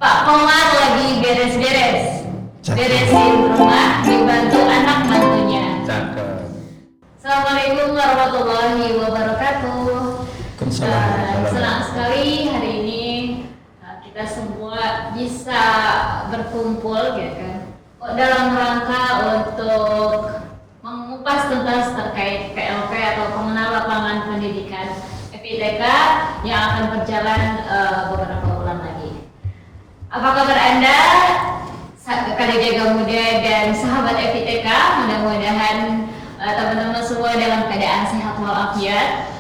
Pak Komar lagi beres-beres, beresin rumah, dibantu anak mantunya. Cakep. Assalamualaikum warahmatullahi wabarakatuh. Senang sekali hari ini kita semua bisa berkumpul, ya kan, dalam rangka untuk mengupas tuntas terkait PLP atau pengenal lapangan pendidikan FITK yang akan berjalan beberapa bulan lagi. Apa kabar Anda, Kalijaga Muda dan sahabat FITK? Mudah-mudahan teman-teman semua dalam keadaan sehat walafiat.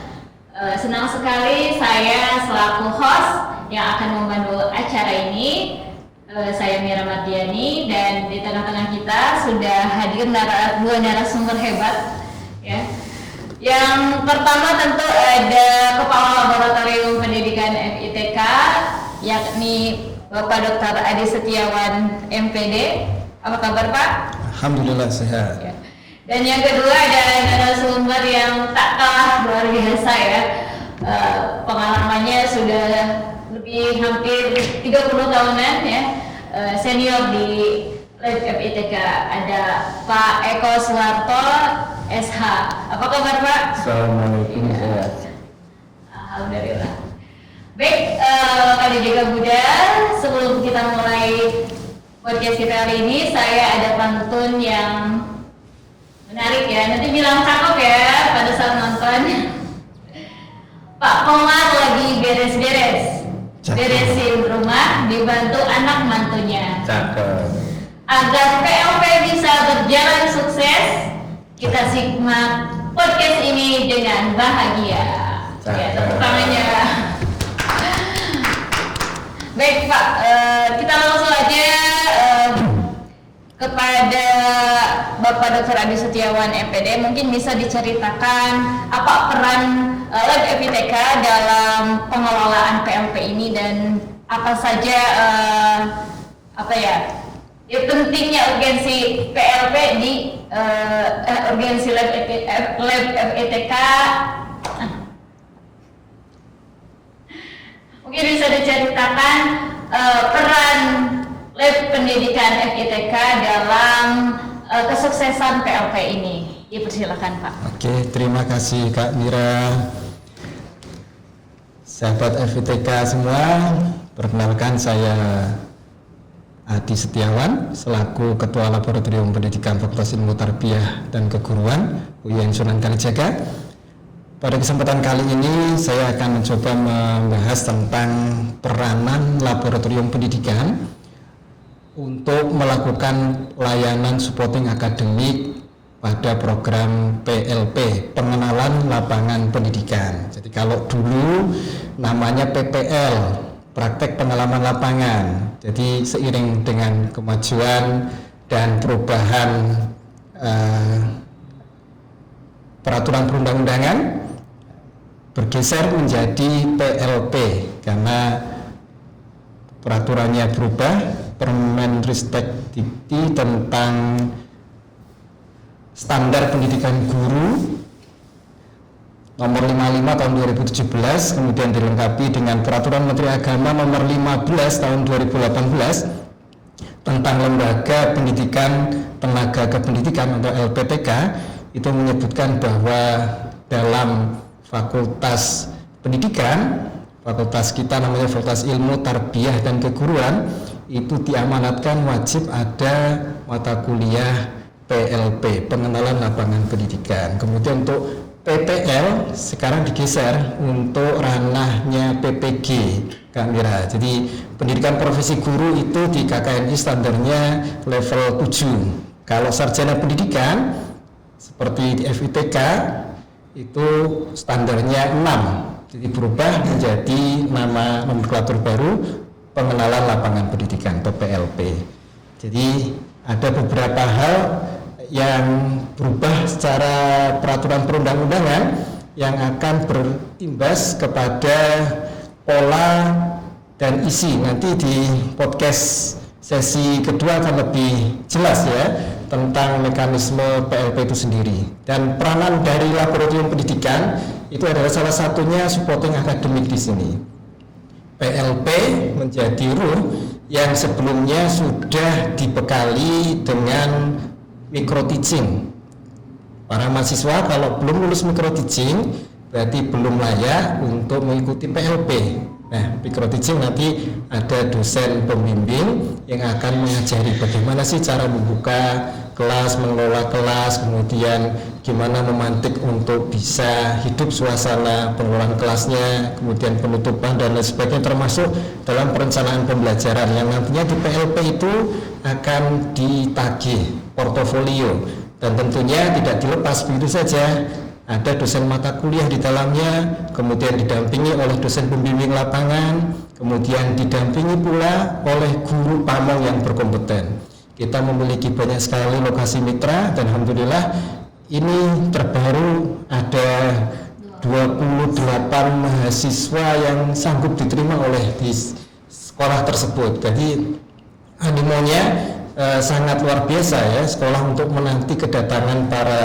Senang sekali saya selaku host yang akan memandu acara ini. Saya Mira Mardiani, dan di tengah-tengah kita sudah hadir dua narasumber hebat, ya. Yang pertama tentu ada Kepala Laboratorium Pendidikan FITK, yakni Bapak Dr. Adi Setiawan, MPD. Apa kabar Pak? Alhamdulillah sehat. Ya. Dan yang kedua ada narasumber yang tak kalah luar biasa, ya. Pengalamannya sudah lebih hampir 30 tahunan, ya. Senior di Lab FITK, ada Pak Eko Suwarto, SH. Apa kabar Pak? Assalamualaikum. Ya. Alhamdulillah. Baik, Kalijaga Muda, sebelum kita mulai podcast kita hari ini, saya ada pantun yang menarik, ya. Nanti bilang cakep ya pada saat nonton. Pak Komar lagi beres-beres, beresin rumah, dibantu anak mantunya. Cakep. Agar PLP bisa berjalan sukses, kita simak podcast ini dengan bahagia. Ya, tepuk tangannya. Baik Pak, kita langsung aja kepada Bapak Dr. Adi Setiawan, MPD. Mungkin bisa diceritakan apa peran Lab FITK dalam pengelolaan PLP ini, dan apa saja pentingnya urgensi PLP di urgensi Lab FITK. Mungkin bisa diceritakan peran Lab Pendidikan FITK dalam kesuksesan PLP ini. Dipersilakan Pak. Oke, terima kasih Kak Mira. Sahabat FITK semua, perkenalkan saya Adi Setiawan selaku Ketua Laboratorium Pendidikan Fakultas Ilmu Tarbiyah dan Keguruan UIN Sunan Kalijaga. Pada kesempatan kali ini saya akan mencoba membahas tentang peranan laboratorium pendidikan untuk melakukan layanan supporting akademik pada program PLP, pengenalan lapangan pendidikan. Jadi kalau dulu namanya PPL, praktek pengalaman lapangan. Jadi seiring dengan kemajuan dan perubahan peraturan perundang-undangan, bergeser menjadi PLP karena peraturannya berubah. Permenristek Dikti tentang standar pendidikan guru nomor 55 tahun 2017, kemudian dilengkapi dengan Peraturan Menteri Agama nomor 15 tahun 2018 tentang Lembaga Pendidikan Tenaga Kependidikan atau LPTK. Itu menyebutkan bahwa dalam fakultas pendidikan, fakultas kita namanya Fakultas Ilmu Tarbiyah dan Keguruan, itu diamanatkan wajib ada mata kuliah PLP, pengenalan lapangan pendidikan. Kemudian untuk PPL sekarang digeser untuk ranahnya PPG, Kak Mira. Jadi pendidikan profesi guru itu di KKNI standarnya level 7. Kalau sarjana pendidikan seperti di FITK itu standarnya 6. Jadi berubah menjadi nama nomenklatur baru, pengenalan lapangan pendidikan atau PLP. Jadi ada beberapa hal yang berubah secara peraturan perundang-undangan yang akan berimbas kepada pola dan isi. Nanti di podcast sesi kedua akan lebih jelas ya tentang mekanisme PLP itu sendiri. Dan peranan dari laboratorium pendidikan itu adalah salah satunya supporting akademik di sini. PLP menjadi ruh yang sebelumnya sudah dibekali dengan micro teaching. Para mahasiswa kalau belum lulus micro teaching berarti belum layak untuk mengikuti PLP. Nah, micro teaching nanti ada dosen pembimbing yang akan mengajari bagaimana sih cara membuka kelas, mengelola kelas, kemudian gimana memantik untuk bisa hidup suasana pengelolaan kelasnya, kemudian penutupan dan lain sebagainya, termasuk dalam perencanaan pembelajaran yang nantinya di PLP itu akan ditagih portofolio dan tentunya tidak dilepas begitu saja. Ada dosen mata kuliah di dalamnya, kemudian didampingi oleh dosen pembimbing lapangan, kemudian didampingi pula oleh guru pamong yang berkompeten. Kita memiliki banyak sekali lokasi mitra dan alhamdulillah ini terbaru ada 28 mahasiswa yang sanggup diterima oleh di sekolah tersebut. Jadi animonya sangat luar biasa ya, sekolah untuk menanti kedatangan para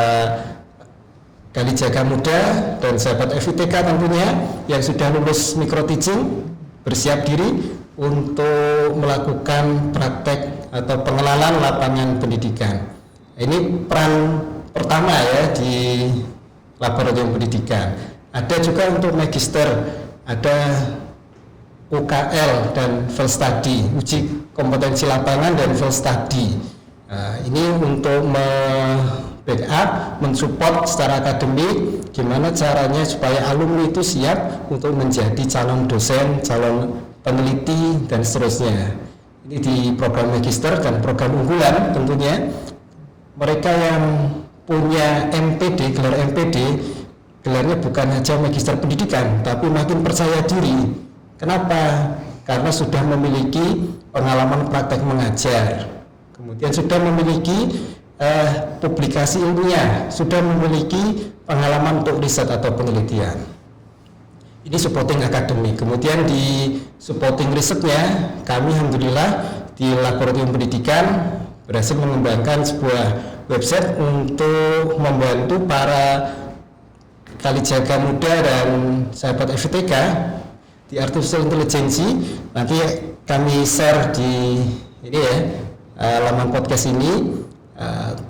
Kalijaga muda dan sahabat FITK tentunya yang sudah lulus micro teaching bersiap diri untuk melakukan praktek atau pengenalan lapangan pendidikan. Ini peran pertama ya di laboratorium pendidikan. Ada juga untuk magister, ada UKL dan field study, uji kompetensi lapangan dan field study. Ini untuk backup, mensupport secara akademik, gimana caranya supaya alumni itu siap untuk menjadi calon dosen, calon peneliti dan seterusnya. Ini di program magister dan program unggulan tentunya mereka yang punya MPD, gelar MPD, gelarnya bukan hanya magister pendidikan, tapi makin percaya diri. Kenapa? Karena sudah memiliki pengalaman praktek mengajar, kemudian sudah memiliki publikasi ilmiah, sudah memiliki pengalaman untuk riset atau penelitian. Ini supporting akademik. Kemudian di supporting risetnya, kami alhamdulillah di laboratorium pendidikan berhasil mengembangkan sebuah website untuk membantu para Kalijaga muda dan sahabat FITK di artificial intelligence. Nanti kami share di ini ya, laman podcast ini.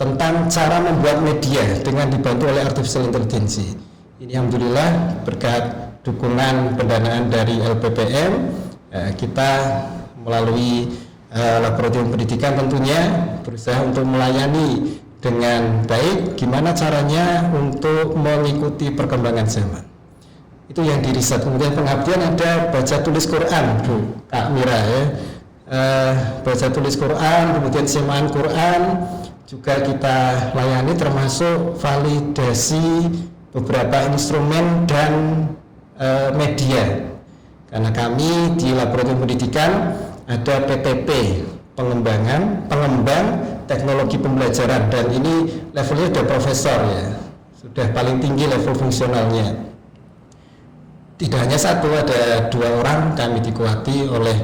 Tentang cara membuat media dengan dibantu oleh artificial intelligence. Ini alhamdulillah berkat dukungan pendanaan dari LPPM, kita melalui laboratorium pendidikan tentunya berusaha untuk melayani dengan baik gimana caranya untuk mengikuti perkembangan zaman. Itu yang diriset. Kemudian pengabdian ada baca tulis Quran, Bu Kak Mira ya. Baca tulis Quran, kemudian semaan Quran juga kita layani, termasuk validasi beberapa instrumen dan media. Karena kami di laboratorium pendidikan ada PTP, pengembang teknologi pembelajaran, dan ini levelnya sudah profesor ya, sudah paling tinggi level fungsionalnya. Tidak hanya satu, ada 2 orang kami dikuati oleh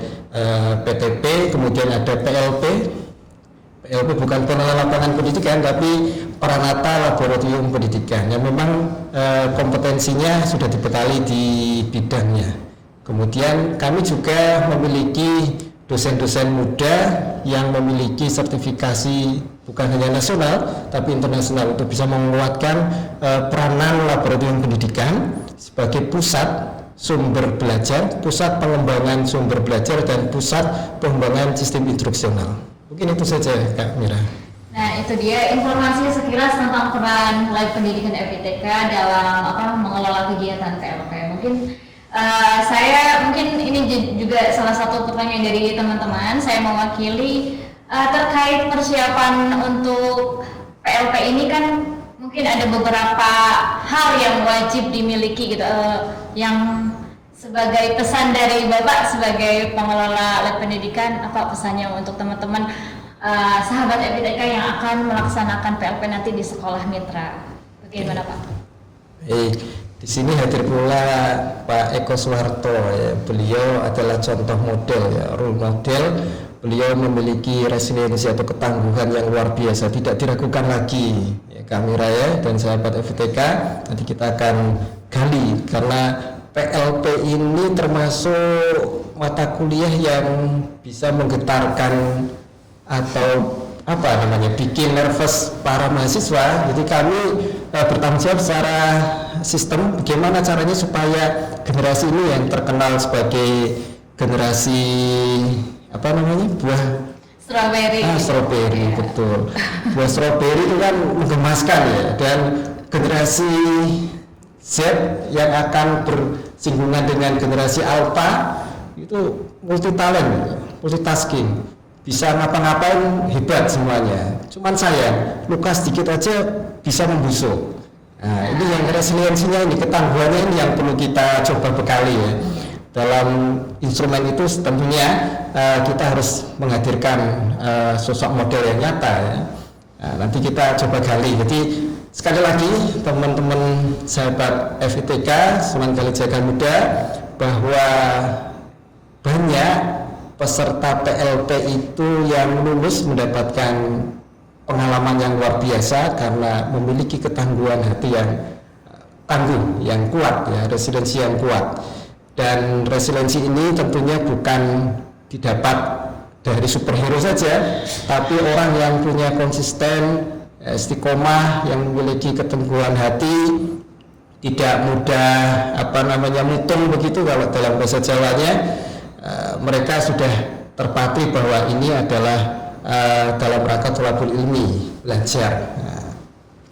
PTP, kemudian ada PLP. PLP bukan pengelola lapangan pendidikan, tapi Pranata Laboratorium Pendidikan yang memang kompetensinya sudah dibekali di bidangnya. Kemudian kami juga memiliki dosen-dosen muda yang memiliki sertifikasi bukan hanya nasional tapi internasional untuk bisa menguatkan peranan laboratorium pendidikan sebagai pusat sumber belajar, pusat pengembangan sumber belajar, dan pusat pengembangan sistem instruksional. Mungkin itu saja Kak Mira. Nah, itu dia informasi sekilas tentang peran Lab Pendidikan FITK dalam mengelola kegiatan PLP. Mungkin ini juga salah satu pertanyaan dari teman-teman. Saya mewakili terkait persiapan untuk PLP ini kan mungkin ada beberapa hal yang wajib dimiliki gitu, yang sebagai pesan dari Bapak sebagai pengelola Lab Pendidikan, apa pesannya untuk teman-teman sahabat FITK yang akan melaksanakan PLP nanti di sekolah mitra? Bagaimana Pak? Di sini hadir pula Pak Eko Suharto ya. Beliau adalah contoh model ya, role model. Beliau memiliki resiliensi atau ketangguhan yang luar biasa, tidak diragukan lagi ya, kami Raya dan sahabat FITK. Nanti kita akan gali karena PLP ini termasuk mata kuliah yang bisa menggetarkan atau apa namanya bikin nervous para mahasiswa. Jadi kami bertanggung jawab secara sistem bagaimana caranya supaya generasi ini yang terkenal sebagai generasi apa namanya buah strawberry betul. Buah strawberry itu kan menggemaskan ya, dan generasi Z yang akan bersinggungan dengan generasi alpha itu multi talent, multitasking, bisa ngapa-ngapain hebat semuanya. Cuman saya luka sedikit aja bisa membusuk. Nah, ini yang resiliensinya ini, ketangguhannya ini yang perlu kita coba bekali ya. Dalam instrumen itu tentunya kita harus menghadirkan sosok model yang nyata ya. Nah, nanti kita coba gali. Jadi sekali lagi teman-teman sahabat FITK Sunan Kalijaga Muda, bahwa banyak peserta PLP itu yang lulus mendapatkan pengalaman yang luar biasa karena memiliki ketangguhan hati yang tangguh, yang kuat ya, resiliensi yang kuat. Dan resiliensi ini tentunya bukan didapat dari superhero saja, tapi orang yang punya konsisten, istiqomah, yang memiliki ketangguhan hati, tidak mudah mutung begitu kalau dalam bahasa Jawanya. Mereka sudah terpatri bahwa ini adalah dalam rangka thalabul ilmi, belajar.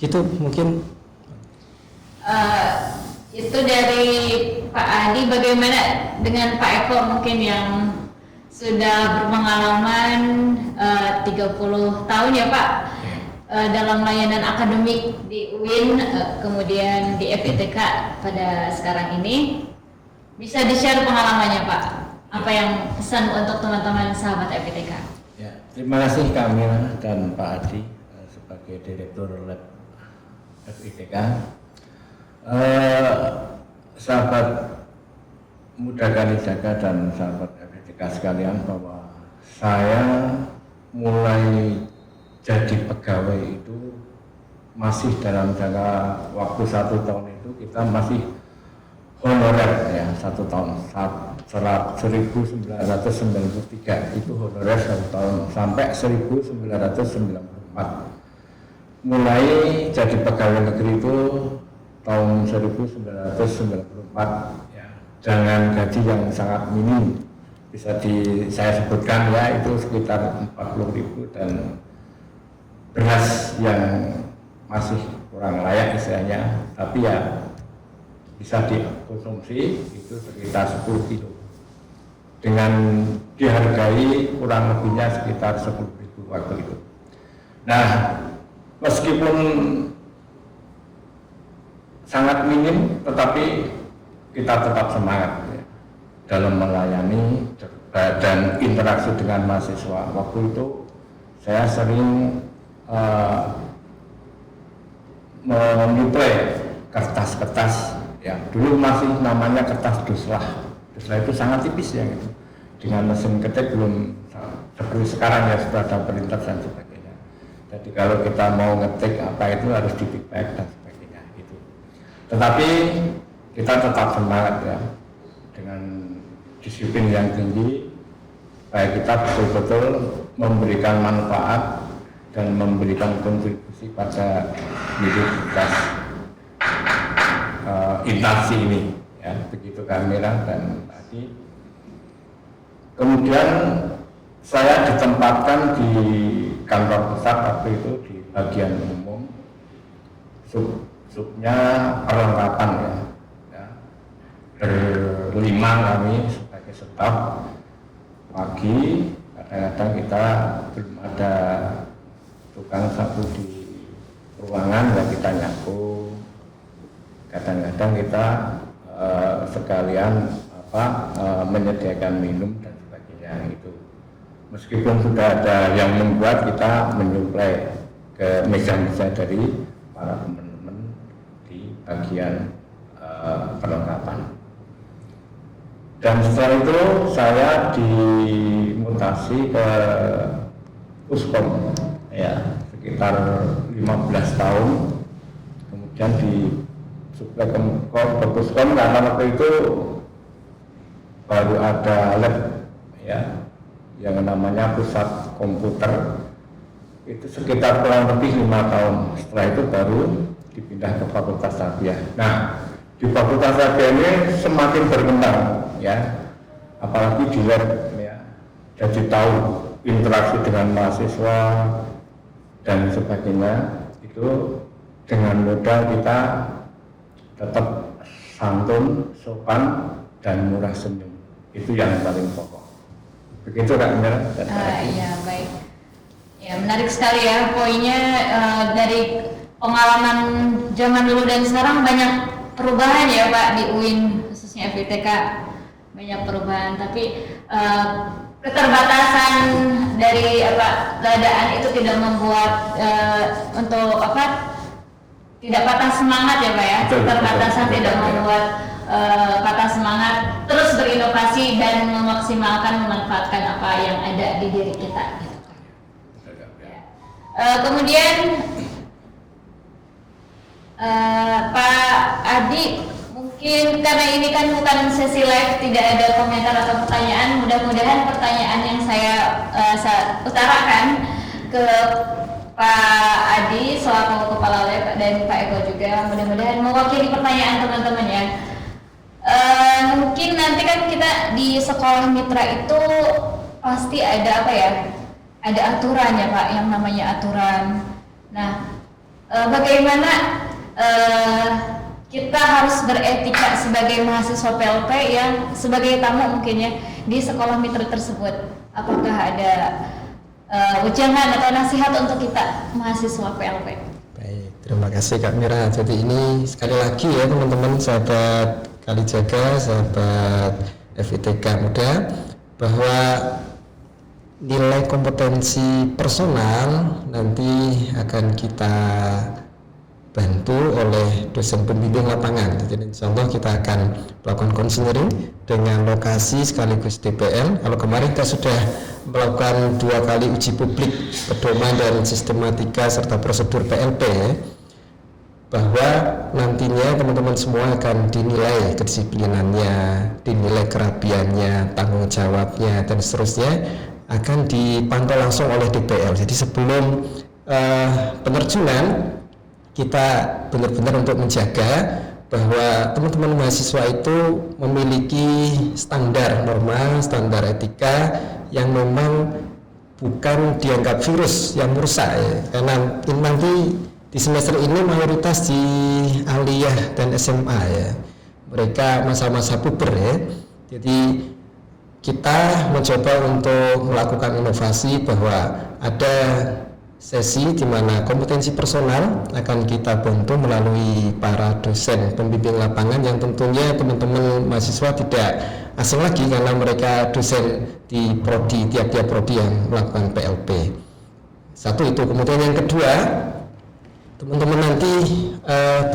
Gitu mungkin. Itu dari Pak Adi. Bagaimana dengan Pak Eko mungkin yang sudah berpengalaman 30 tahun ya Pak dalam layanan akademik di UIN, kemudian di FITK pada sekarang ini, bisa di-share pengalamannya Pak? Apa yang pesan untuk teman-teman sahabat FITK? Ya, terima kasih Kamila dan Pak Adi sebagai Direktur Lab FITK. Sahabat Muda Kalijaga dan sahabat FITK sekalian, bahwa saya mulai jadi pegawai itu masih dalam jangka waktu 1 tahun itu kita masih honorer ya, 1 tahun. 1993 itu honorer 1 tahun sampai 1994. Mulai jadi pegawai negeri itu tahun 1994 ya, dengan gaji yang sangat minim, bisa saya sebutkan ya, itu sekitar 40.000, dan beras yang masih kurang layak istilahnya, tapi ya bisa dikonsumsi itu sekitar 10 kilo dengan dihargai kurang lebihnya sekitar 10.000 waktu itu. Nah, meskipun sangat minim, tetapi kita tetap semangat ya, dalam melayani dan interaksi dengan mahasiswa. Waktu itu saya sering menyuplai kertas-kertas ya, dulu masih namanya kertas duslah. Duslah itu sangat tipis ya gitu. Dengan mesin ketik belum seperti sekarang ya, sudah ada printer dan sebagainya. Jadi kalau kita mau ngetik apa itu harus di pick dan sebagainya itu. Tetapi kita tetap semangat ya, dengan disiplin yang tinggi, supaya kita betul-betul memberikan manfaat dan memberikan kontribusi pada universitas intansi ini ya, begitu Kamila dan tadi. Kemudian saya ditempatkan di kantor pusat waktu itu di bagian umum, subnya perlengkapan ya. Berlima kami sebagai staf. Pagi kadang-kadang kita belum ada tukang sapu di ruangan ya, kita nyapu. Kadang-kadang kita sekalian menyediakan minum dan sebagainya itu. Meskipun sudah ada yang membuat, kita menyuplai ke meja-meja dari para teman-teman di bagian perlengkapan. Dan setelah itu saya dimutasi ke Puskom ya, sekitar 15 tahun. Kemudian di suplai ke Puskom karena waktu itu baru ada lab ya yang namanya pusat komputer, itu sekitar kurang lebih 5 tahun. Setelah itu baru dipindah ke Fakultas Tarbiyah. Nah, di Fakultas Tarbiyah ini semakin berkembang ya, apalagi di lab ya, jadi tahu interaksi dengan mahasiswa dan sebagainya. Itu dengan mudah kita tetap santun, sopan, dan murah senyum. Itu yang paling pokok. Begitu Kak Mira. Iya, baik. Ya, menarik sekali ya poinnya. Dari pengalaman zaman dulu dan sekarang banyak perubahan ya Pak di UIN, khususnya FITK, banyak perubahan. Tapi keterbatasan dari keadaan itu tidak membuat untuk tidak patah semangat ya Pak ya. Keterbatasan tidak membuat patah semangat, terus berinovasi dan memaksimalkan, memanfaatkan apa yang ada di diri kita. Kemudian Pak Adi, mungkin karena ini kan bukan sesi live, tidak ada komentar atau pertanyaan, mudah-mudahan pertanyaan yang saya utarakan ke Pak Adi selaku Kepala Lab dan Pak Eko juga mudah-mudahan mewakili pertanyaan teman-teman ya. Mungkin nanti kan kita di sekolah mitra itu pasti ada ada aturan ya Pak, yang namanya aturan. Nah, bagaimana kita harus beretika sebagai mahasiswa PLP yang sebagai tamu mungkin ya di sekolah mitra tersebut? Apakah ada ujangan atau nasihat untuk kita mahasiswa PLP? Baik, terima kasih Kak Mira. Jadi ini sekali lagi ya teman-teman, sahabat Kalijaga, sahabat FITK Muda, bahwa nilai kompetensi personal nanti akan kita bantu oleh dosen pembimbing lapangan. Jadi insya Allah kita akan melakukan konseling dengan lokasi sekaligus DPL. Kalau kemarin kita sudah melakukan 2 kali uji publik pedoman dan sistematika serta prosedur PLP, bahwa nantinya teman-teman semua akan dinilai kedisiplinannya, dinilai kerapiannya, tanggung jawabnya, dan seterusnya akan dipantau langsung oleh DPL. Jadi sebelum penerjunan kita benar-benar untuk menjaga bahwa teman-teman mahasiswa itu memiliki standar norma, standar etika yang memang bukan dianggap virus yang merusak ya. Karena nanti di semester ini mayoritas di aliyah dan SMA ya, mereka masa-masa puber ya. Jadi kita mencoba untuk melakukan inovasi bahwa ada sesi di mana kompetensi personal akan kita bantu melalui para dosen pembimbing lapangan yang tentunya teman-teman mahasiswa tidak asing lagi karena mereka dosen di prodi, tiap-tiap prodi yang melakukan PLP. Satu itu. Kemudian yang kedua, teman-teman nanti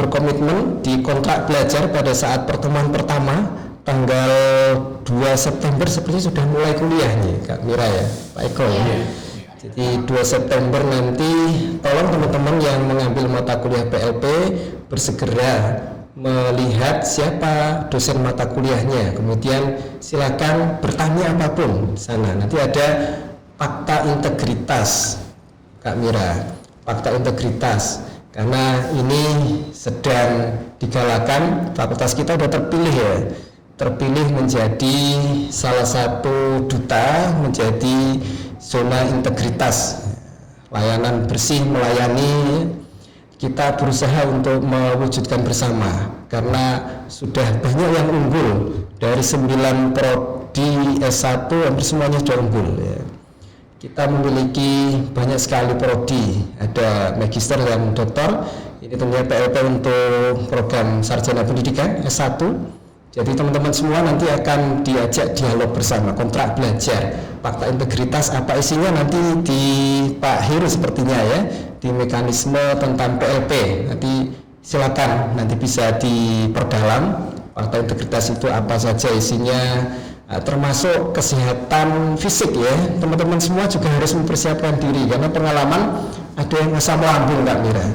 berkomitmen di kontrak belajar pada saat pertemuan pertama tanggal 2 September sepertinya sudah mulai kuliah nih Kak Mira ya, Pak Eko ya. Jadi 2 September nanti tolong teman-teman yang mengambil mata kuliah PLP bersegera melihat siapa dosen mata kuliahnya, kemudian silakan bertanya apapun sana. Nanti ada fakta integritas Kak Mira, fakta integritas, karena ini sedang digalakan. Fakultas kita sudah terpilih menjadi salah satu duta, menjadi zona integritas, layanan bersih, melayani. Kita berusaha untuk mewujudkan bersama karena sudah banyak yang unggul. Dari 9 prodi S1 hampir semuanya sudah unggul ya. Kita memiliki banyak sekali prodi, ada magister dan doktor. Ini tentunya PLP untuk program sarjana pendidikan S1. Jadi teman-teman semua nanti akan diajak dialog bersama, kontrak belajar, fakta integritas apa isinya nanti di Pak Heru sepertinya ya, di mekanisme tentang PLP. Nanti silakan nanti bisa diperdalam fakta integritas itu apa saja isinya, termasuk kesehatan fisik ya. Teman-teman semua juga harus mempersiapkan diri karena pengalaman ada yang asam lambung Kak Mira.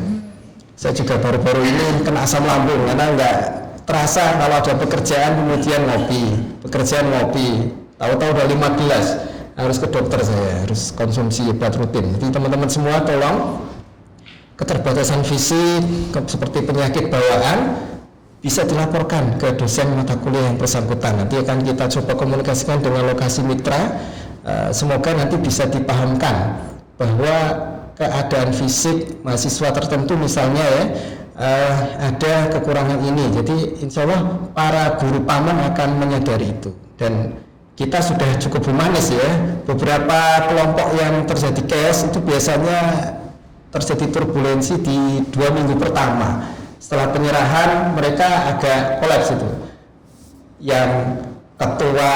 Saya juga baru-baru ini kena asam lambung karena enggak terasa kalau ada pekerjaan kemudian ngopi, tahu-tahu udah 15 harus ke dokter, saya harus konsumsi obat rutin. Jadi teman-teman semua tolong, keterbatasan fisik seperti penyakit bawaan bisa dilaporkan ke dosen mata kuliah yang bersangkutan. Nanti akan kita coba komunikasikan dengan lokasi mitra. Semoga nanti bisa dipahamkan bahwa keadaan fisik mahasiswa tertentu misalnya ya ada kekurangan ini. Jadi insya Allah para guru paman akan menyadari itu, dan kita sudah cukup humanis ya. Beberapa kelompok yang terjadi chaos itu biasanya terjadi turbulensi di 2 minggu pertama. Setelah penyerahan mereka agak kolaps itu. Yang ketua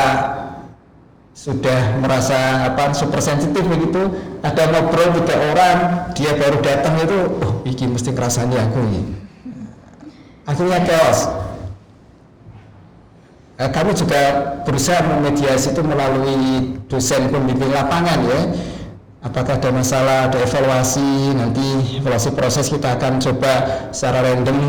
sudah merasa super sensitif begitu, ada ngobrol 3 orang, dia baru datang itu, iki mesti ngerasani aku ini. Akhirnya chaos. Kami juga berusaha memediasi itu melalui dosen pembimbing lapangan ya. Apakah ada masalah, ada evaluasi, nanti evaluasi proses kita akan coba secara random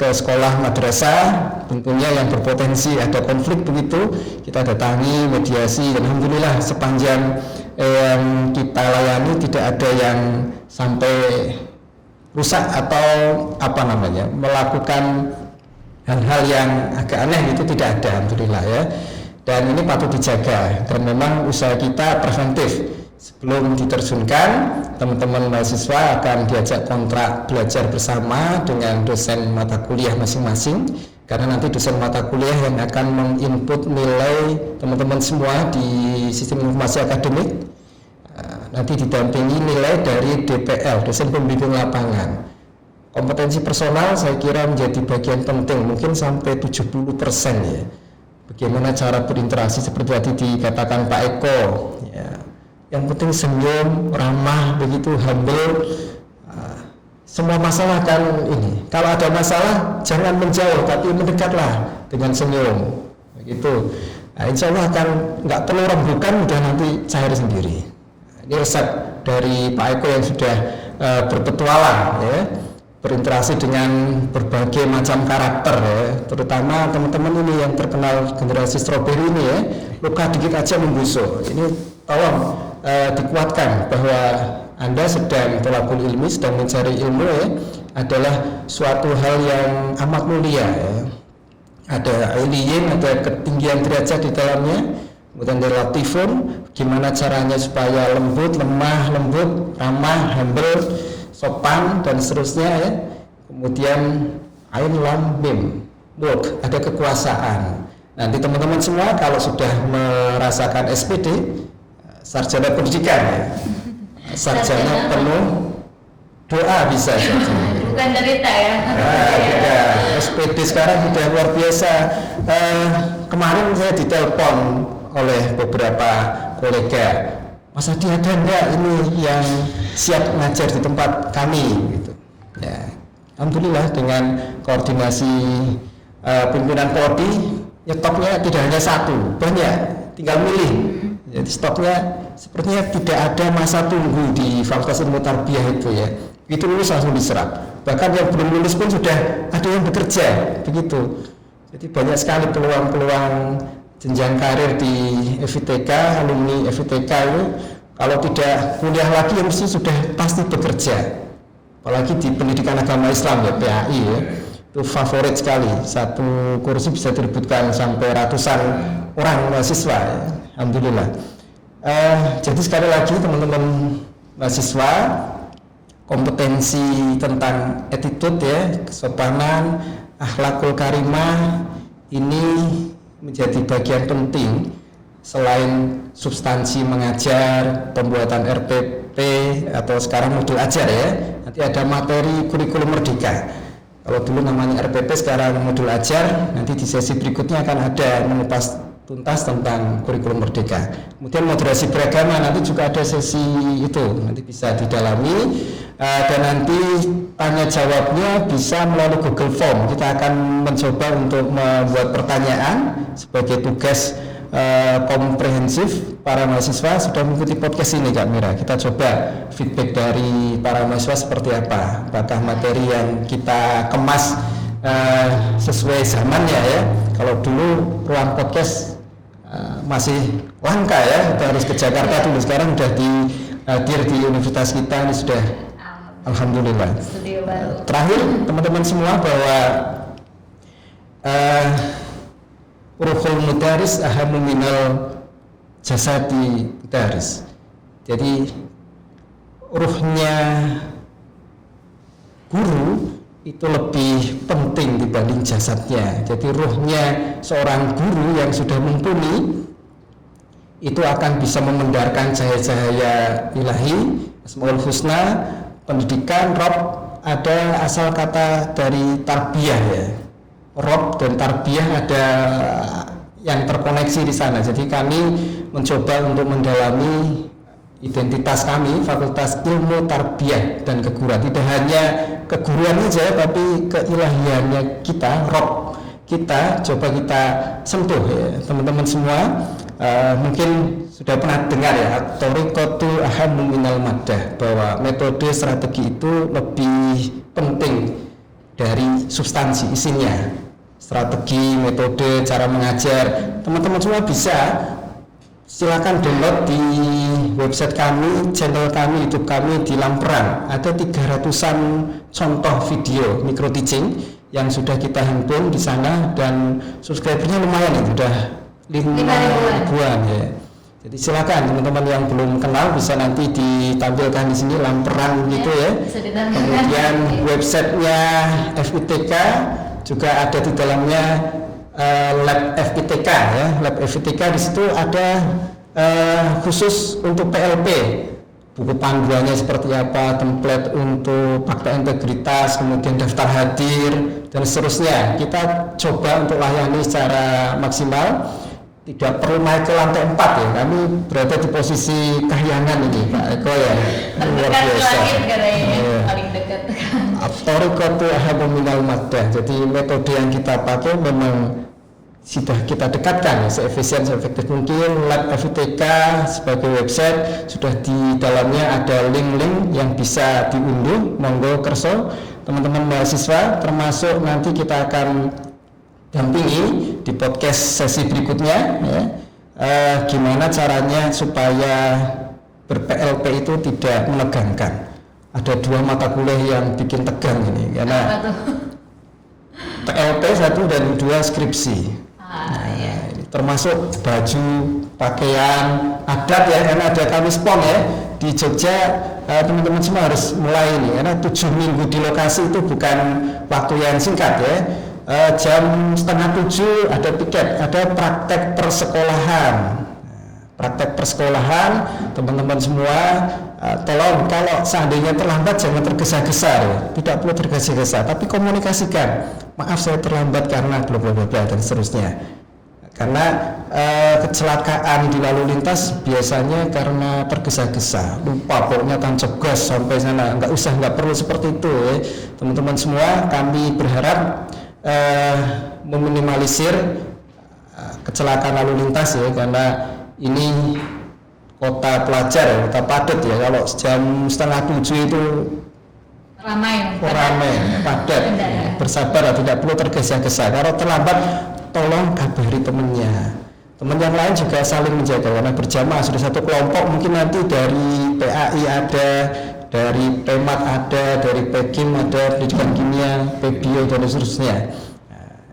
ke sekolah madrasah, tentunya yang berpotensi ada konflik begitu, kita datangi, mediasi, dan alhamdulillah sepanjang yang kita layani tidak ada yang sampai rusak atau melakukan hal-hal yang agak aneh, itu tidak ada, alhamdulillah ya. Dan ini patut dijaga, dan memang usaha kita preventif. Sebelum diterjunkan, teman-teman mahasiswa akan diajak kontrak belajar bersama dengan dosen mata kuliah masing-masing, karena nanti dosen mata kuliah yang akan menginput nilai teman-teman semua di sistem informasi akademik, nanti didampingi nilai dari DPL, dosen pembimbing lapangan. Kompetensi personal saya kira menjadi bagian penting, mungkin sampai 70% ya. Bagaimana cara berinteraksi seperti tadi dikatakan Pak Eko ya. Yang penting senyum, ramah, begitu, humble. Semua masalah kan ini. Kalau ada masalah, jangan menjauh, tapi mendekatlah dengan senyum. Begitu. Insya Allah akan nggak perlu rembukan, udah nanti cair sendiri. Ini resep dari Pak Eko yang sudah berpetualang, ya, berinteraksi dengan berbagai macam karakter, ya. Terutama teman-teman ini yang terkenal generasi strawberry ini ya, luka dikit aja membusuk. Ini tolong dikuatkan bahwa Anda sedang thalabul ilmi, sedang mencari ilmu ya, adalah suatu hal yang amat mulia ya. Ada iliyin, ada ketinggian derajat di dalamnya. Kemudian ada latifun, gimana caranya supaya lembut, lemah, lembut, ramah, humble, sopan dan seterusnya ya. Kemudian ain lam mim, mulk, ada kekuasaan. Nanti teman-teman semua kalau sudah merasakan SPD, sarjana pendidikan ya, sarjana penuh doa bisa saja. Bukan derita ya. Ya, SPD sekarang sudah luar biasa. Kemarin saya ditelepon oleh beberapa kolega, Mas Adi ada enggak ini yang siap ngajar di tempat kami gitu. Ya, alhamdulillah dengan koordinasi pimpinan Prodi, ya stoknya tidak hanya satu, banyak, tinggal milih. Jadi stoknya sepertinya tidak ada masa tunggu di Fakultas Ilmu Tarbiyah itu ya. Itu lulus langsung diserap. Bahkan yang belum lulus pun sudah ada yang bekerja begitu. Jadi banyak sekali peluang-peluang jenjang karir di FITK, alumni FITK itu kalau tidak kuliah lagi ya mesti sudah pasti bekerja. Apalagi di pendidikan agama Islam ya, PAI ya. Itu favorit sekali. Satu kursi bisa direbutkan sampai ratusan orang mahasiswa ya. Alhamdulillah. Jadi sekali lagi teman-teman mahasiswa, kompetensi tentang attitude ya, kesopanan, akhlakul karimah ini menjadi bagian penting selain substansi mengajar, pembuatan RPP atau sekarang modul ajar ya. Nanti ada materi kurikulum merdeka. Kalau dulu namanya RPP, sekarang modul ajar. Nanti di sesi berikutnya akan ada mengupas tuntas tentang kurikulum merdeka. Kemudian moderasi beragama nanti juga ada sesi itu, nanti bisa didalami dan nanti tanya jawabnya bisa melalui Google Form. Kita akan mencoba untuk membuat pertanyaan sebagai tugas komprehensif. Para mahasiswa sudah mengikuti podcast ini Kak Mira, kita coba feedback dari para mahasiswa seperti apa, apakah materi yang kita kemas sesuai zamannya ya. Kalau dulu ruang podcast masih langka ya, kita harus ke Jakarta dulu. Sekarang sudah hadir di universitas kita ini sudah alhamdulillah. Studio baru. Terakhir teman-teman semua bahwa ruhul mudaris ahamu minal jasadi mudaris. Jadi ruhnya guru itu lebih penting dibanding jasadnya. Jadi ruhnya seorang guru yang sudah mumpuni itu akan bisa memendarkan cahaya-cahaya ilahi, Asmaul Husna, pendidikan. Rob ada asal kata dari tarbiyah ya. Rob dan tarbiyah ada yang terkoneksi di sana. Jadi kami mencoba untuk mendalami identitas kami, Fakultas Ilmu Tarbiyah dan Keguruan. Tidak hanya keguruan saja, tapi keilahiannya kita, Rob kita, coba kita sentuh ya. Teman-teman semua mungkin sudah pernah dengar ya, Thariqatu ahammu minal maddah, bahwa metode strategi itu lebih penting dari substansi isinya. Strategi, metode, cara mengajar, teman-teman semua bisa silakan download di website kami, channel kami, YouTube kami di Lamperan. Ada 300-an contoh video micro teaching yang sudah kita himpun di sana, dan subscribernya lumayan ya, sudah 5.000-an ya. Jadi silakan teman-teman yang belum kenal bisa nanti ditampilkan di sini Lamperan gitu ya. Kemudian websitenya FITK juga ada di dalamnya. Lab FITK ya, Lab FITK di situ ada khusus untuk PLP, buku panduannya seperti apa, template untuk fakta integritas, kemudian daftar hadir dan seterusnya. Kita coba untuk layani secara maksimal, tidak perlu naik ke lantai 4 ya. Kami berada di posisi kahyangan ini Pak Eko ya, luar biasa. Paling dekat. Thariqatu ahammu minal maddah. Jadi metode yang kita pakai memang sudah kita dekatkan seefisien seefektif mungkin. Lab FITK sebagai website sudah di dalamnya ada link-link yang bisa diunduh, monggo kerso teman-teman mahasiswa, termasuk nanti kita akan dampingi di podcast sesi berikutnya ya, gimana caranya supaya ber-PLP itu tidak menegangkan. Ada 2 mata kuliah yang bikin tegang ini karena PLP 1 dan 2 skripsi. Iya. Termasuk baju, pakaian, adat ya, karena ada Kamis Pon ya di Jogja. Teman-teman semua harus mulai ini karena 7 minggu di lokasi itu bukan waktu yang singkat ya. Jam 6:30 ada piket, ada praktek persekolahan. Praktek persekolahan, teman-teman semua tolong kalau seandainya terlambat jangan tergesa-gesa ya. Tidak perlu tergesa-gesa, tapi komunikasikan. Maaf saya terlambat karena bla bla bla dan seterusnya. Karena kecelakaan di lalu lintas biasanya karena tergesa-gesa, lupa pokoknya tancap gas sampai sana. Nggak perlu seperti itu ya. Teman-teman semua, kami berharap meminimalisir kecelakaan lalu lintas ya, karena ini kota pelajar ya, kota padat ya. Kalau jam 6:30 itu ramai, padat. Bersabar, tidak perlu tergesa-gesa. Kalau terlambat, tolong kabari temannya. Teman yang lain juga saling menjaga karena berjamaah sudah satu kelompok. Mungkin nanti dari PAI ada, dari PEMAT ada, dari PEKIM ada, pendidikan kimia, PBio dan seterusnya.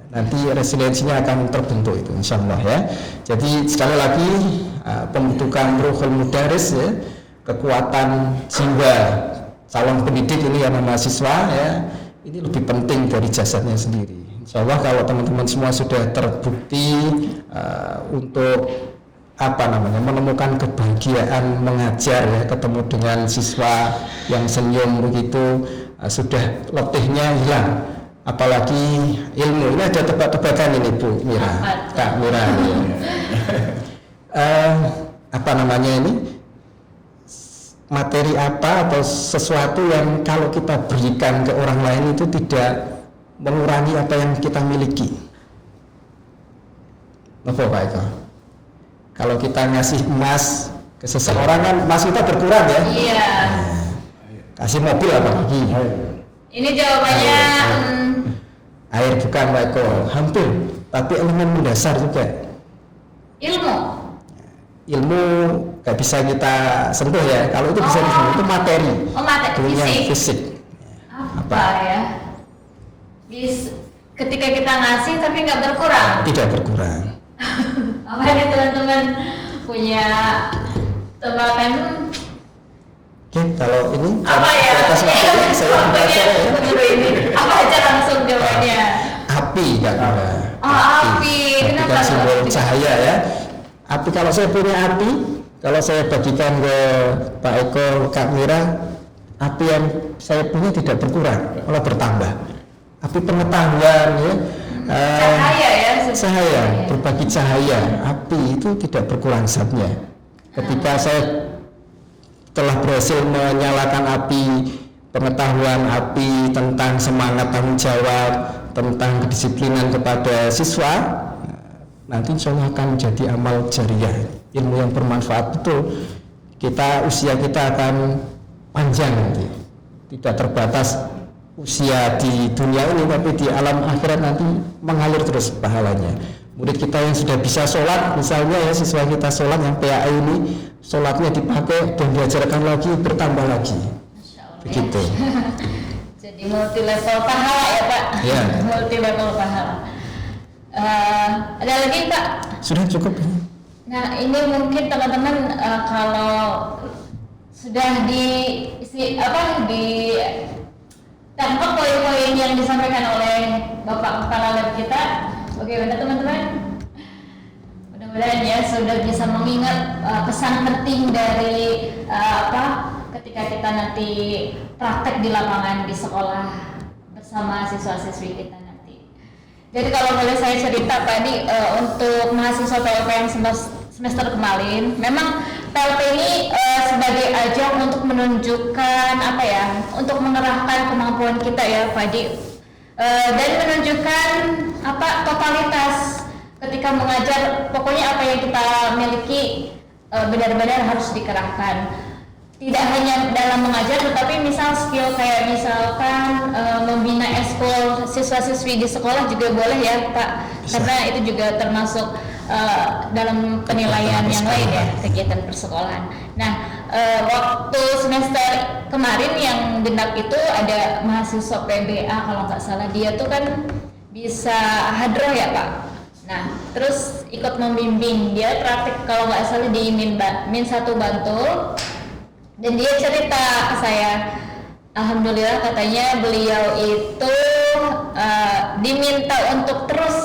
Nanti resiliensinya akan terbentuk itu insya Allah ya. Jadi sekali lagi pembentukan ruhul mudaris ya, kekuatan jiwa calon pendidik ini yang mahasiswa ya, ini lebih penting dari jasadnya sendiri. Insya Allah kalau teman-teman semua sudah terbukti untuk menemukan kebahagiaan mengajar ya, ketemu dengan siswa yang senyum begitu, sudah letihnya hilang. Apalagi ilmu, ini ada tebak-tebakan ini Bu Mira, Kak Mira ini. Ini materi apa atau sesuatu yang kalau kita berikan ke orang lain itu tidak mengurangi apa yang kita miliki. Apa Pak Eko? Kalau kita ngasih emas ke seseorang kan emas kita berkurang ya? Iya. Kasih mobil apa lagi? Ini jawabannya Air bukan Pak Eko, hampir, tapi elemen mendasar juga. Ilmu gak bisa kita sentuh ya. Kalau itu bisa disentuh, itu materi. Dunia fisik. Apa ya? Ketika kita ngasih tapi nggak berkurang. Tidak berkurang. Apa ya teman-teman punya tebakan? Oke, kalau ini apa ya? Saya baca ya. Ini apa aja langsung jawabannya? Api kan? Api. Kenapa? Kan simbol cahaya ya. Api, kalau saya punya api, kalau saya bagikan ke Pak Eko, Kak Mira, api yang saya punya tidak berkurang, malah bertambah. Api pengetahuan ya. Cahaya ya. Cahaya, berbagi cahaya. Api itu tidak berkurang zatnya. Ketika saya telah berhasil menyalakan api pengetahuan, api tentang semangat tanggung jawab, tentang kedisiplinan kepada siswa, nanti insya Allah akan menjadi amal jariah, ilmu yang bermanfaat betul. Usia kita akan panjang nanti, tidak terbatas usia di dunia ini, tapi di alam akhirat nanti mengalir terus pahalanya. Murid kita yang sudah bisa sholat, misalnya ya, siswa kita sholat yang PAI ini, sholatnya dipakai dan diajarkan lagi, bertambah lagi. Begitu. Jadi multi level pahala ya Pak. Ya. Multi level pahala. Ada lagi Pak? Sudah cukup. Nah ini mungkin teman-teman kalau sudah tangkap poin-poin yang disampaikan oleh Bapak Kepala Lab kita, bagaimana teman-teman? Mudah-mudahan ya sudah bisa mengingat pesan penting dari ketika kita nanti praktek di lapangan di sekolah bersama siswa-siswi kita nanti. Jadi kalau boleh saya cerita tadi untuk mahasiswa PLPM semester kemarin, memang PLP ini sebagai ajang untuk menunjukkan untuk mengerahkan kemampuan kita ya Pak Adi, dan menunjukkan totalitas ketika mengajar. Pokoknya apa yang kita miliki benar-benar harus dikerahkan. Tidak hanya dalam mengajar, tetapi misal skill kayak misalkan membina eskul siswa-siswi di sekolah juga boleh ya Pak, karena itu juga termasuk dalam penilaian yang lain ya, kegiatan persekolahan. Nah, waktu semester kemarin yang genap itu ada mahasiswa PBA kalau nggak salah, dia tuh kan bisa hadroh ya Pak. Nah, terus ikut membimbing, dia praktik kalau nggak salah di Min 1 Bantul. Dan dia cerita ke saya, alhamdulillah katanya beliau itu diminta untuk terus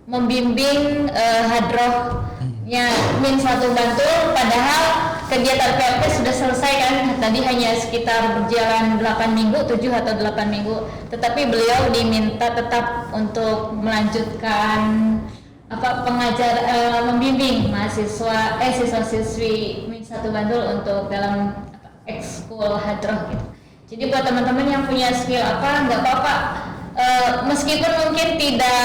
membimbing hadrohnya Min 1 Bantul, padahal kegiatan PLP sudah selesai kan, tadi hanya sekitar berjalan 8 minggu, 7 atau 8 minggu, tetapi beliau diminta tetap untuk melanjutkan membimbing siswa-siswi Min 1 Bantul untuk dalam ekskul hadroh gitu. Jadi buat teman-teman yang punya skill nggak apa-apa, meskipun mungkin tidak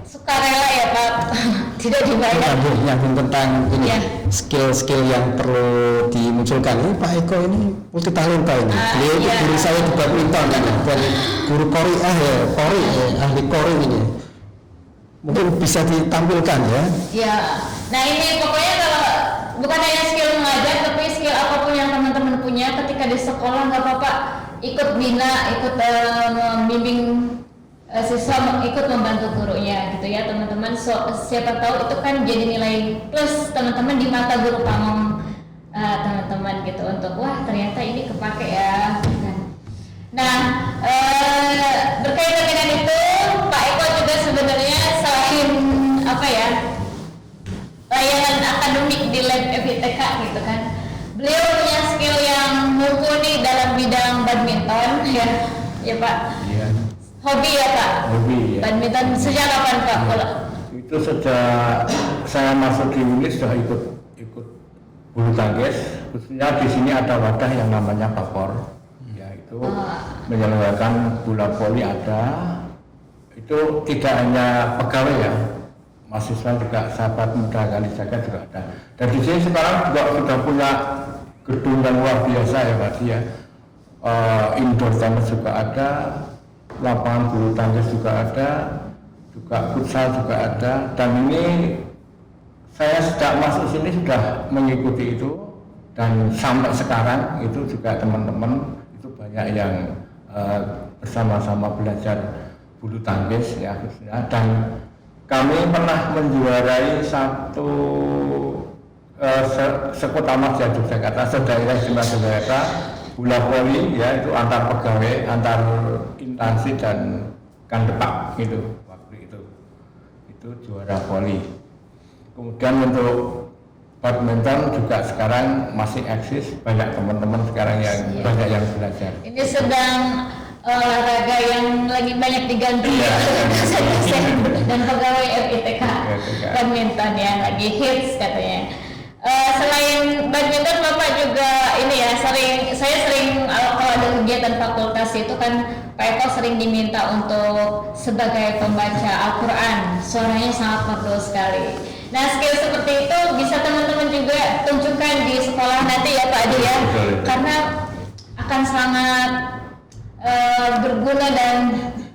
sukarela ya Pak, tidak dibayar. Yang tentang ini ya, skill-skill yang perlu dimunculkan. Ini Pak Eko ini multi talenta ini. Beliau itu guru saya di badminton ini, dan guru ahli kori ini. Mungkin bisa ditampilkan ya. Ya. Nah ini pokoknya kalau bukan hanya skill mengajar, tapi skill apapun yang teman-teman punya ketika di sekolah nggak apa-apa, ikut bina, ikut membimbing siswa, ikut membantu gurunya gitu ya teman-teman. Siapa tahu itu kan jadi nilai plus teman-teman di mata guru pamong teman-teman gitu, untuk wah ternyata ini kepake ya. Nah berkaitan dengan itu Pak Eko juga sebenarnya selain layanan akademik di lab FITK gitu kan, beliau punya skill yang mumpuni dalam bidang badminton ya Pak. Iya. Hobi ya Pak? Hobi ya. Badminton sejak kapan Pak? Itu sejak saya masuk di UNIS sudah ikut bulu tangkis. Khususnya di sini ada wadah yang namanya PAPOR, yaitu menyelenggarakan bola voli ada. Itu tidak hanya pegawai ya, mahasiswa juga, sahabat muda Kalijaga juga ada. Dan di sini sekarang juga sudah punya gedung yang luar biasa ya Pak ya. Indoor tenis juga ada. lapangan bulu tangkis juga ada, juga futsal juga ada, dan ini saya sejak masuk sini sudah mengikuti itu, dan sampai sekarang itu juga teman-teman itu banyak yang bersama-sama belajar bulu tangkis ya khususnya, dan kami pernah menjuarai satu sekota Masjid Yogyakarta, sedaerah istimewa Yogyakarta, bola voli ya, itu antar pegawai, antar instansi dan kandepak gitu waktu itu juara voli. Kemudian untuk badminton juga sekarang masih eksis, banyak teman-teman sekarang yang banyak yang belajar. Ini sedang olahraga yang lagi banyak diganti dan pegawai FITK badminton ya lagi hits katanya. Selain badminton Bapak juga ini ya saya sering kalau ada kegiatan fakultas itu kan Pak Eko sering diminta untuk sebagai pembaca Al-Quran, suaranya sangat merdu sekali. Nah, skill seperti itu bisa teman-teman juga tunjukkan di sekolah nanti ya Pak Adi ya, karena akan sangat berguna dan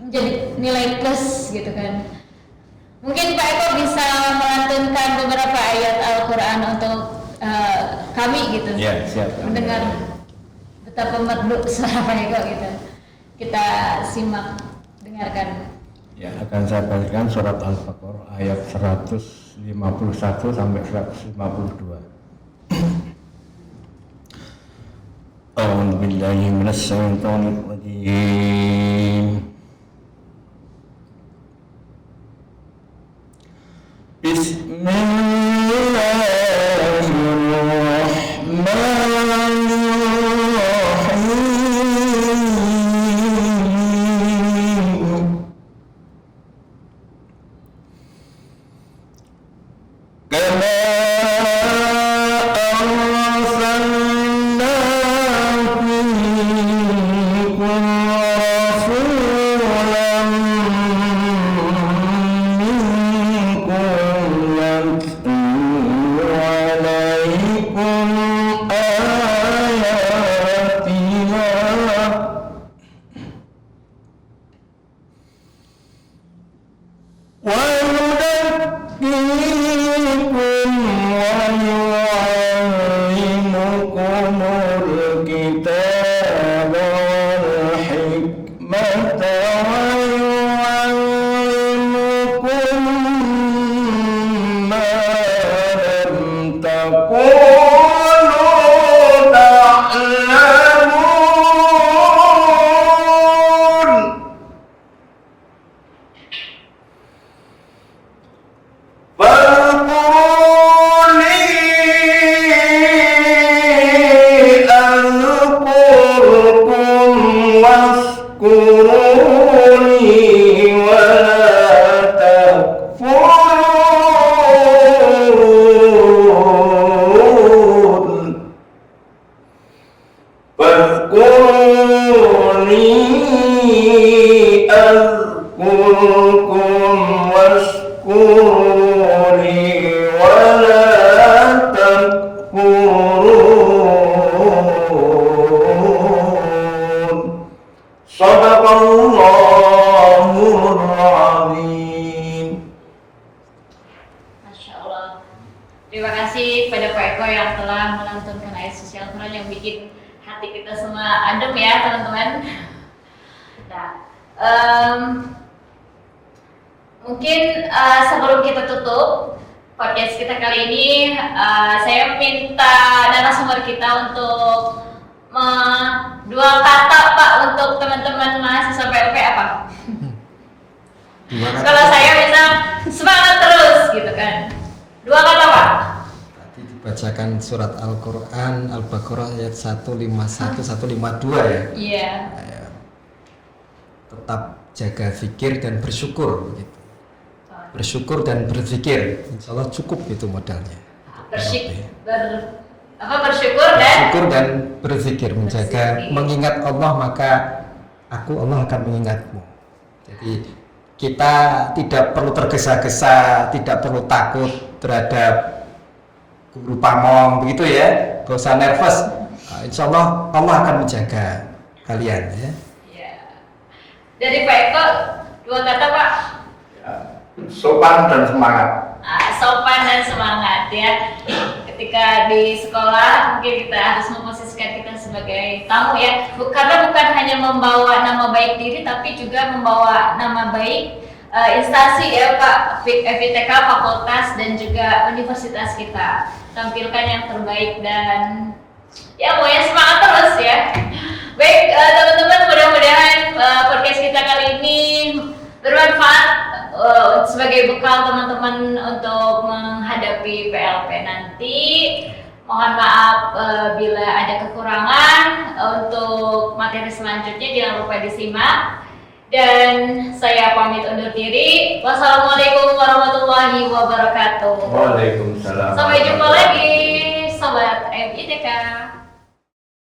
menjadi nilai plus gitu kan. Mungkin Pak Eko bisa melantunkan beberapa ayat Al-Quran untuk kami gitu, ya, siap. Mendengar betapa merdu suara Pak Eko gitu. Kita simak, dengarkan. Ya, akan saya bacakan surat Al-Baqarah ayat 151 sampai 152. A'udzu billahi minasy syaithanir rajim. Terima kasih pada Pak Eko yang telah melantunkan ayat suci Al-Quran yang bikin hati kita semua adem ya teman-teman. Nah, mungkin sebelum kita tutup podcast kita kali ini, saya minta narasumber kita untuk dua kata Pak untuk teman-teman mahasiswa PLP apa? Kalau saya bisa semangat terus gitu kan. Dua kata Pak. Tadi dibacakan surat Al-Quran Al-Baqarah ayat 151 152 ya. Iya. Tetap jaga zikir dan bersyukur gitu. Bersyukur dan berzikir, insya Allah cukup itu modalnya. Bersyukur dan berzikir, menjaga, mengingat Allah, maka Allah akan mengingatmu. Jadi kita tidak perlu tergesa-gesa, tidak perlu takut terhadap guru pamong begitu ya, gak usah nervous. Insya Allah akan menjaga kalian ya. Dari Pak Eko, 2 kata Pak. Ya, sopan dan semangat. Sopan dan semangat ya. Ketika di sekolah mungkin kita harus memposisikan kita sebagai tamu ya. Karena bukan hanya membawa nama baik diri, tapi juga membawa nama baik instansi ya Pak, FITK, fakultas dan juga universitas kita. Tampilkan yang terbaik dan ya pokoknya semangat terus ya. Baik teman-teman, mudah-mudahan podcast kita kali ini bermanfaat sebagai bekal teman-teman untuk menghadapi PLP nanti. Mohon maaf bila ada kekurangan. Untuk materi selanjutnya jangan lupa disimak. Dan saya pamit undur diri. Wassalamualaikum warahmatullahi wabarakatuh. Waalaikumsalam. Sampai jumpa lagi, sobat FITK.